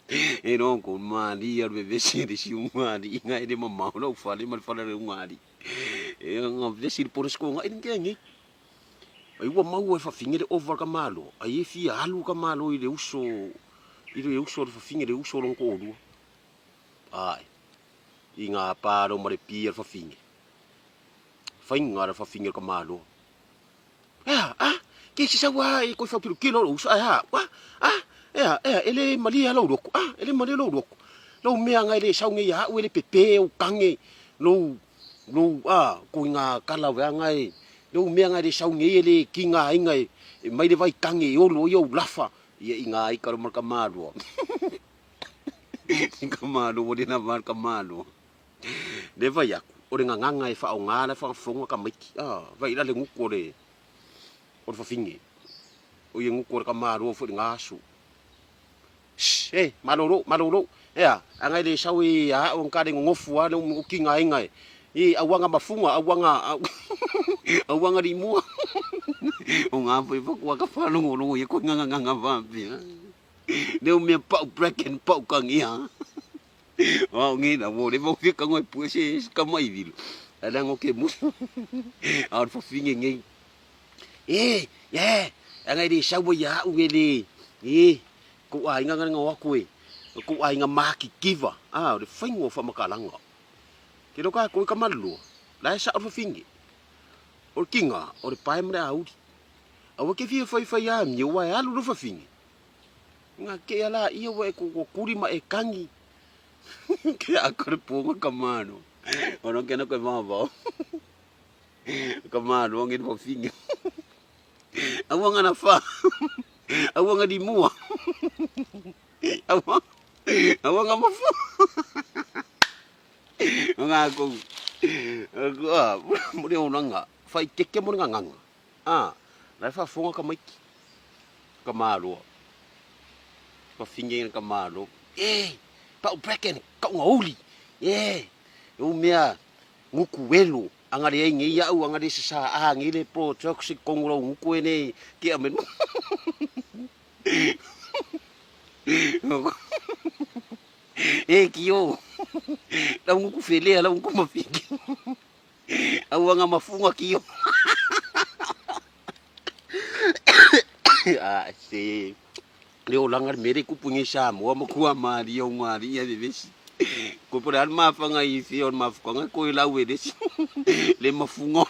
E non ko mali ar bebe si si umari nga ide mama no fale mal fale umari. E nga vesi por sko nga ide ngi. Ai wa mau e fa finge de over ka malo. Ai fi alu ka malo ide uso ide uso fa finge de uso lon ko du. Ai. Inga pa ro mare pier fa finge. Fainga fa finge ka malo. Que se sawa e ko fa kilo uso ha. Ele malia lo roko. Ele malia lo roko. Lo mea ngai le saunge ya ele pepe o kange. Lo ko nga kala wa ngai. Lo mea ngai le saunge ele kinga ingai. Mai le vai kange o lo yo lafa. Ia inga ai karo marka malo. Kamalo o dina marka malo. Le vai aku. O nga nganga e fa o ngana fa fonga ka mai. Vai la le nguko le. O fa finge. O ye nguko ka malo fo ngasu. Malolo. Ya, angai le sawi ya on kare ngofu ale o kinga ingai. Awanga mafunga, awanga di mua. O ngapo i ko ka falo ngolo ye ko nganga vampi. Deu me pau bracken pau kangia. O ngi na mo le mo fi ka ngoi pu se ka mai vilu. Ala ngo ke mu. Ar fo finge ngi. Angai le sawi ya u ele. Ko ai nga nga koe ko ai nga maki kiva o le faingo fa makalanga ke lo ka ko ka malu la sa o fingi o kinga o le pai mra au o ke fi fa ya mi wa ya lu fa fingi nga ke ala ia wa ko kuri ma e kangi ke a ko le ponga ka mano o no ke no ko ma ba ka mano ngi fa fingi awanga na fa awanga di mua awanga mafu nga ko mo le onanga fai keke mo nga la fa fonga ka mai ka malo pa finge ka malo pa o bracken ka ngauli o mea nguku welo anga le ngi ya u anga le sa ngi le pro toxic kongro nguku ene ke amen kio la nguku fele la nguku mafiki awanga mafunga kio se le olanga mere ku pungi sa mo ku amari o ngari ya bebesi ko por alma fanga i fi on mafunga ko la we desi le mafunga